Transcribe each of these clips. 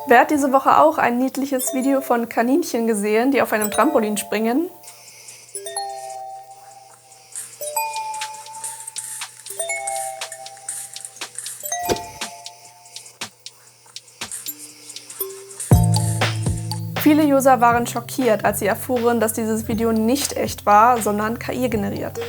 Wer hat diese Woche auch ein niedliches Video von Kaninchen gesehen, die auf einem Trampolin springen? Viele User waren schockiert, als sie erfuhren, dass dieses Video nicht echt war, sondern KI generiert.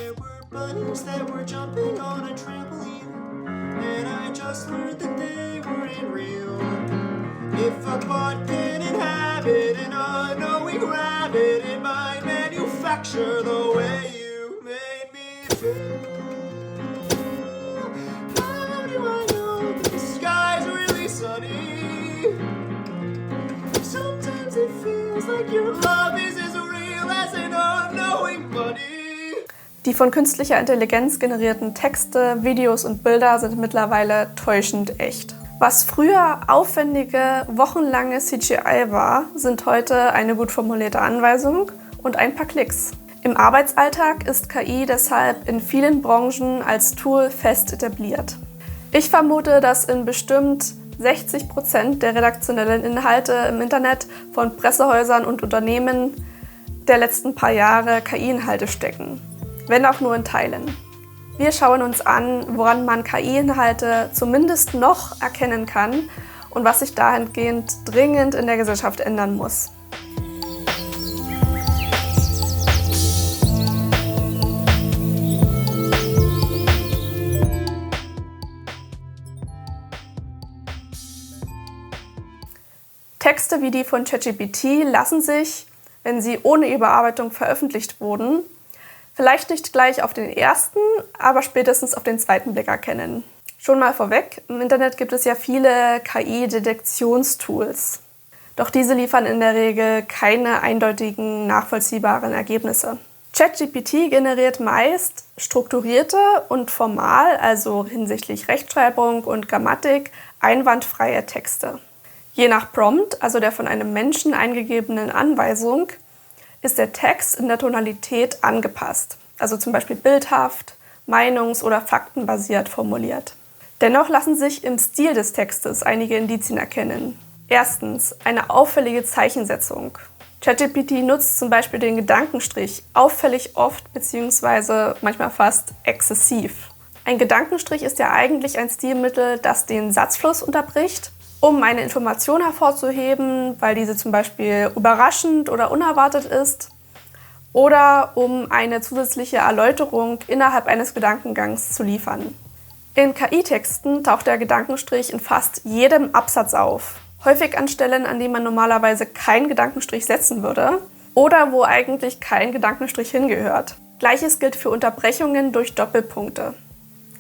Die von künstlicher Intelligenz generierten Texte, Videos und Bilder sind mittlerweile täuschend echt. Was früher aufwendige, wochenlange CGI war, sind heute eine gut formulierte Anweisung und ein paar Klicks. Im Arbeitsalltag ist KI deshalb in vielen Branchen als Tool fest etabliert. Ich vermute, dass in bestimmt 60% der redaktionellen Inhalte im Internet von Pressehäusern und Unternehmen der letzten paar Jahre KI-Inhalte stecken, wenn auch nur in Teilen. Wir schauen uns an, woran man KI-Inhalte zumindest noch erkennen kann und was sich dahingehend dringend in der Gesellschaft ändern muss. Texte wie die von ChatGPT lassen sich, wenn sie ohne Überarbeitung veröffentlicht wurden, vielleicht nicht gleich auf den ersten, aber spätestens auf den zweiten Blick erkennen. Schon mal vorweg, im Internet gibt es ja viele KI-Detektionstools. Doch diese liefern in der Regel keine eindeutigen, nachvollziehbaren Ergebnisse. ChatGPT generiert meist strukturierte und formal, also hinsichtlich Rechtschreibung und Grammatik, einwandfreie Texte. Je nach Prompt, also der von einem Menschen eingegebenen Anweisung, ist der Text in der Tonalität angepasst, also zum Beispiel bildhaft, meinungs- oder faktenbasiert formuliert. Dennoch lassen sich im Stil des Textes einige Indizien erkennen. Erstens, eine auffällige Zeichensetzung. ChatGPT nutzt zum Beispiel den Gedankenstrich auffällig oft bzw. manchmal fast exzessiv. Ein Gedankenstrich ist ja eigentlich ein Stilmittel, das den Satzfluss unterbricht, um eine Information hervorzuheben, weil diese zum Beispiel überraschend oder unerwartet ist, oder um eine zusätzliche Erläuterung innerhalb eines Gedankengangs zu liefern. In KI-Texten taucht der Gedankenstrich in fast jedem Absatz auf, häufig an Stellen, an denen man normalerweise keinen Gedankenstrich setzen würde oder wo eigentlich kein Gedankenstrich hingehört. Gleiches gilt für Unterbrechungen durch Doppelpunkte.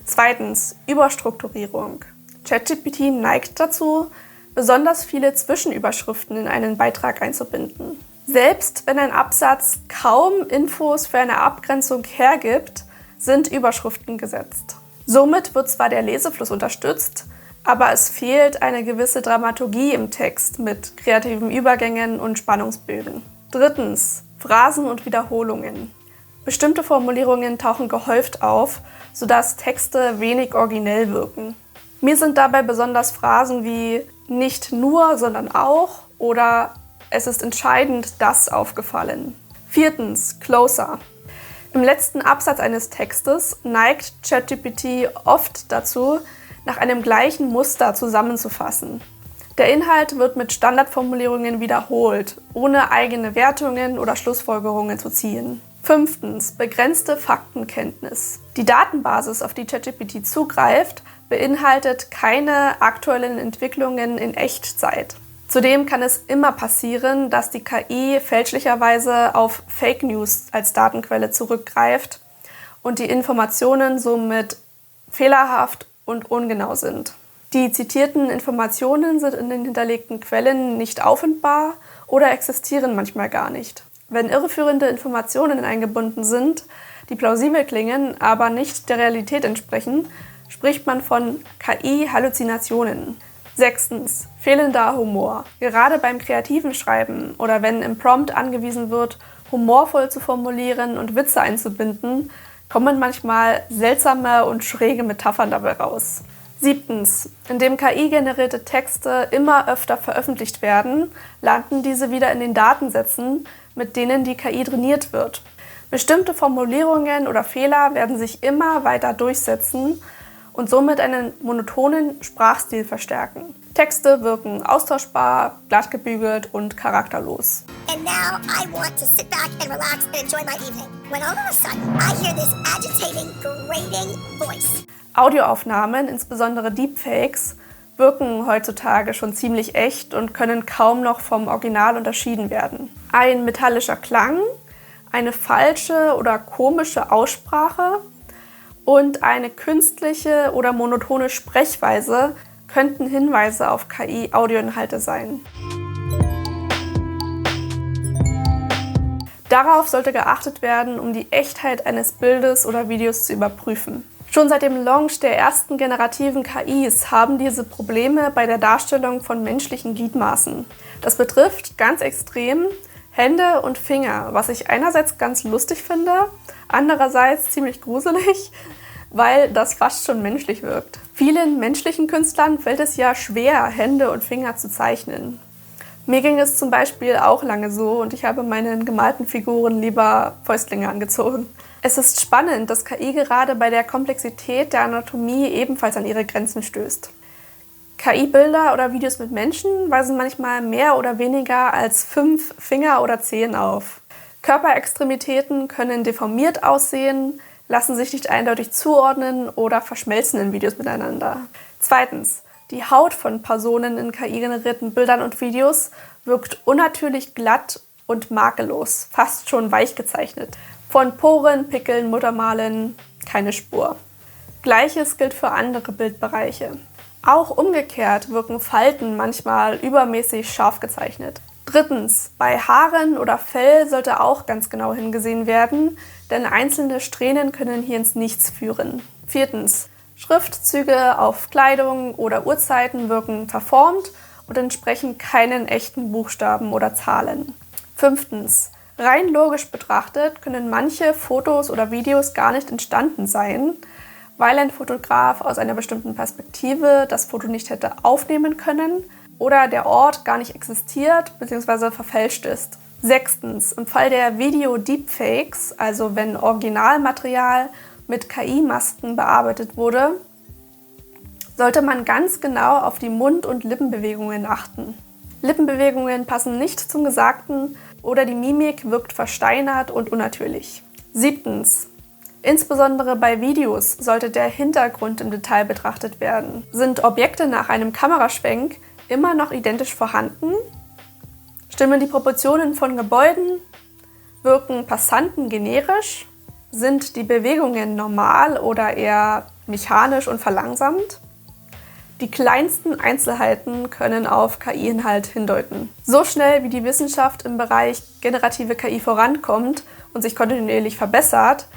Zweitens, Überstrukturierung. ChatGPT neigt dazu, besonders viele Zwischenüberschriften in einen Beitrag einzubinden. Selbst wenn ein Absatz kaum Infos für eine Abgrenzung hergibt, sind Überschriften gesetzt. Somit wird zwar der Lesefluss unterstützt, aber es fehlt eine gewisse Dramaturgie im Text mit kreativen Übergängen und Spannungsbögen. Drittens, Phrasen und Wiederholungen. Bestimmte Formulierungen tauchen gehäuft auf, sodass Texte wenig originell wirken. Mir sind dabei besonders Phrasen wie nicht nur, sondern auch oder es ist entscheidend das aufgefallen. Viertens, Closer. Im letzten Absatz eines Textes neigt ChatGPT oft dazu, nach einem gleichen Muster zusammenzufassen. Der Inhalt wird mit Standardformulierungen wiederholt, ohne eigene Wertungen oder Schlussfolgerungen zu ziehen. Fünftens, begrenzte Faktenkenntnis. Die Datenbasis, auf die ChatGPT zugreift, beinhaltet keine aktuellen Entwicklungen in Echtzeit. Zudem kann es immer passieren, dass die KI fälschlicherweise auf Fake News als Datenquelle zurückgreift und die Informationen somit fehlerhaft und ungenau sind. Die zitierten Informationen sind in den hinterlegten Quellen nicht auffindbar oder existieren manchmal gar nicht. Wenn irreführende Informationen eingebunden sind, die plausibel klingen, aber nicht der Realität entsprechen, spricht man von KI-Halluzinationen. Sechstens, fehlender Humor. Gerade beim kreativen Schreiben oder wenn im Prompt angewiesen wird, humorvoll zu formulieren und Witze einzubinden, kommen manchmal seltsame und schräge Metaphern dabei raus. 7. Indem KI-generierte Texte immer öfter veröffentlicht werden, landen diese wieder in den Datensätzen, mit denen die KI trainiert wird. Bestimmte Formulierungen oder Fehler werden sich immer weiter durchsetzen und somit einen monotonen Sprachstil verstärken. Texte wirken austauschbar, glattgebügelt und charakterlos. And now I want to sit back and relax and enjoy my evening. When all of a sudden I hear this agitating, grating voice. Audioaufnahmen, insbesondere Deepfakes, wirken heutzutage schon ziemlich echt und können kaum noch vom Original unterschieden werden. Ein metallischer Klang, eine falsche oder komische Aussprache und eine künstliche oder monotone Sprechweise könnten Hinweise auf KI-Audioinhalte sein. Darauf sollte geachtet werden, um die Echtheit eines Bildes oder Videos zu überprüfen. Schon seit dem Launch der ersten generativen KIs haben diese Probleme bei der Darstellung von menschlichen Gliedmaßen. Das betrifft ganz extrem Hände und Finger, was ich einerseits ganz lustig finde, andererseits ziemlich gruselig, weil das fast schon menschlich wirkt. Vielen menschlichen Künstlern fällt es ja schwer, Hände und Finger zu zeichnen. Mir ging es zum Beispiel auch lange so und ich habe meinen gemalten Figuren lieber Fäustlinge angezogen. Es ist spannend, dass KI gerade bei der Komplexität der Anatomie ebenfalls an ihre Grenzen stößt. KI-Bilder oder Videos mit Menschen weisen manchmal mehr oder weniger als 5 Finger oder Zehen auf. Körperextremitäten können deformiert aussehen, lassen sich nicht eindeutig zuordnen oder verschmelzen in Videos miteinander. 2. Die Haut von Personen in KI-generierten Bildern und Videos wirkt unnatürlich glatt und makellos, fast schon weich gezeichnet. Von Poren, Pickeln, Muttermalen keine Spur. Gleiches gilt für andere Bildbereiche. Auch umgekehrt wirken Falten manchmal übermäßig scharf gezeichnet. 3. Bei Haaren oder Fell sollte auch ganz genau hingesehen werden, denn einzelne Strähnen können hier ins Nichts führen. 4. Schriftzüge auf Kleidung oder Uhrzeiten wirken verformt und entsprechen keinen echten Buchstaben oder Zahlen. 5. Rein logisch betrachtet können manche Fotos oder Videos gar nicht entstanden sein, weil ein Fotograf aus einer bestimmten Perspektive das Foto nicht hätte aufnehmen können oder der Ort gar nicht existiert bzw. verfälscht ist. 6. Im Fall der Video-Deepfakes, also wenn Originalmaterial mit KI-Masken bearbeitet wurde, sollte man ganz genau auf die Mund- und Lippenbewegungen achten. Lippenbewegungen passen nicht zum Gesagten oder die Mimik wirkt versteinert und unnatürlich. 7. Insbesondere bei Videos sollte der Hintergrund im Detail betrachtet werden. Sind Objekte nach einem Kameraschwenk immer noch identisch vorhanden? Stimmen die Proportionen von Gebäuden? Wirken Passanten generisch? Sind die Bewegungen normal oder eher mechanisch und verlangsamt? Die kleinsten Einzelheiten können auf KI-Inhalt hindeuten. So schnell wie die Wissenschaft im Bereich generative KI vorankommt und sich kontinuierlich verbessert,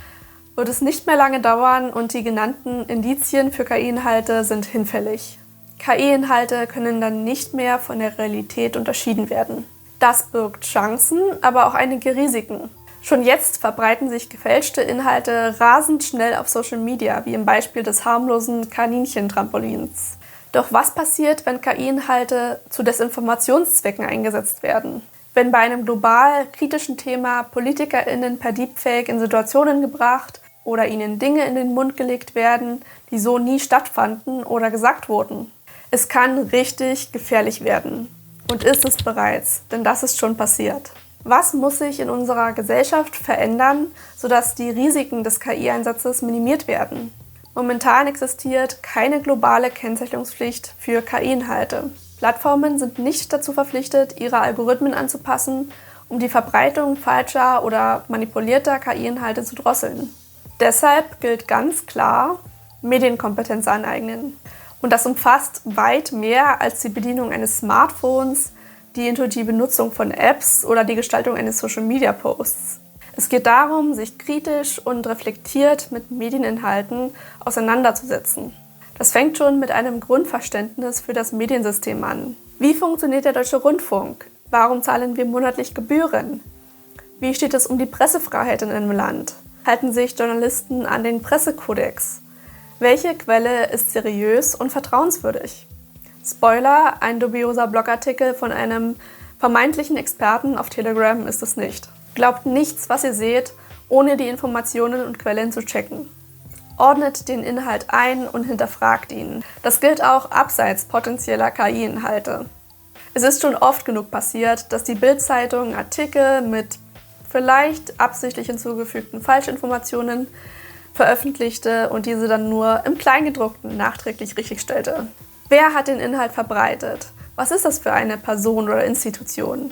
wird es nicht mehr lange dauern und die genannten Indizien für KI-Inhalte sind hinfällig. KI-Inhalte können dann nicht mehr von der Realität unterschieden werden. Das birgt Chancen, aber auch einige Risiken. Schon jetzt verbreiten sich gefälschte Inhalte rasend schnell auf Social Media, wie im Beispiel des harmlosen Kaninchentrampolins. Doch was passiert, wenn KI-Inhalte zu Desinformationszwecken eingesetzt werden? Wenn bei einem global kritischen Thema PolitikerInnen per Deepfake in Situationen gebracht oder ihnen Dinge in den Mund gelegt werden, die so nie stattfanden oder gesagt wurden? Es kann richtig gefährlich werden. Und ist es bereits, denn das ist schon passiert. Was muss sich in unserer Gesellschaft verändern, sodass die Risiken des KI-Einsatzes minimiert werden? Momentan existiert keine globale Kennzeichnungspflicht für KI-Inhalte. Plattformen sind nicht dazu verpflichtet, ihre Algorithmen anzupassen, um die Verbreitung falscher oder manipulierter KI-Inhalte zu drosseln. Deshalb gilt ganz klar, Medienkompetenz aneignen. Und das umfasst weit mehr als die Bedienung eines Smartphones, die intuitive Nutzung von Apps oder die Gestaltung eines Social-Media-Posts. Es geht darum, sich kritisch und reflektiert mit Medieninhalten auseinanderzusetzen. Das fängt schon mit einem Grundverständnis für das Mediensystem an. Wie funktioniert der Deutsche Rundfunk? Warum zahlen wir monatlich Gebühren? Wie steht es um die Pressefreiheit in einem Land? Halten sich Journalisten an den Pressekodex? Welche Quelle ist seriös und vertrauenswürdig? Spoiler, ein dubioser Blogartikel von einem vermeintlichen Experten auf Telegram ist es nicht. Glaubt nichts, was ihr seht, ohne die Informationen und Quellen zu checken. Ordnet den Inhalt ein und hinterfragt ihn. Das gilt auch abseits potenzieller KI-Inhalte. Es ist schon oft genug passiert, dass die Bild-Zeitung Artikel mit vielleicht absichtlich hinzugefügten Falschinformationen veröffentlichte und diese dann nur im Kleingedruckten nachträglich richtigstellte. Wer hat den Inhalt verbreitet? Was ist das für eine Person oder Institution?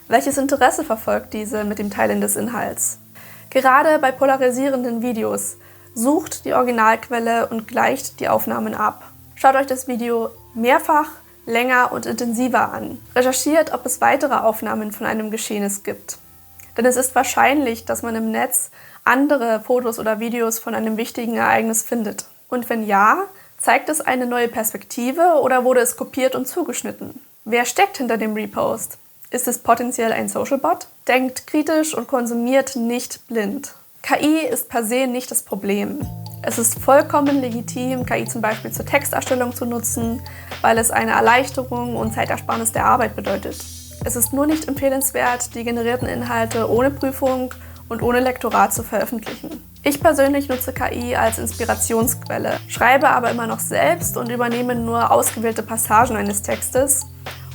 Welches Interesse verfolgt diese mit dem Teilen des Inhalts? Gerade bei polarisierenden Videos sucht die Originalquelle und gleicht die Aufnahmen ab. Schaut euch das Video mehrfach, länger und intensiver an. Recherchiert, ob es weitere Aufnahmen von einem Geschehnis gibt. Denn es ist wahrscheinlich, dass man im Netz andere Fotos oder Videos von einem wichtigen Ereignis findet. Und wenn ja, zeigt es eine neue Perspektive oder wurde es kopiert und zugeschnitten? Wer steckt hinter dem Repost? Ist es potenziell ein Socialbot? Denkt kritisch und konsumiert nicht blind. KI ist per se nicht das Problem. Es ist vollkommen legitim, KI zum Beispiel zur Texterstellung zu nutzen, weil es eine Erleichterung und Zeitersparnis der Arbeit bedeutet. Es ist nur nicht empfehlenswert, die generierten Inhalte ohne Prüfung und ohne Lektorat zu veröffentlichen. Ich persönlich nutze KI als Inspirationsquelle, schreibe aber immer noch selbst und übernehme nur ausgewählte Passagen eines Textes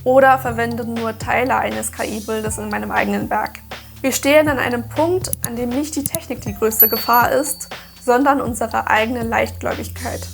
oder verwende nur Teile eines KI-Bildes in meinem eigenen Werk. Wir stehen an einem Punkt, an dem nicht die Technik die größte Gefahr ist, sondern unsere eigene Leichtgläubigkeit.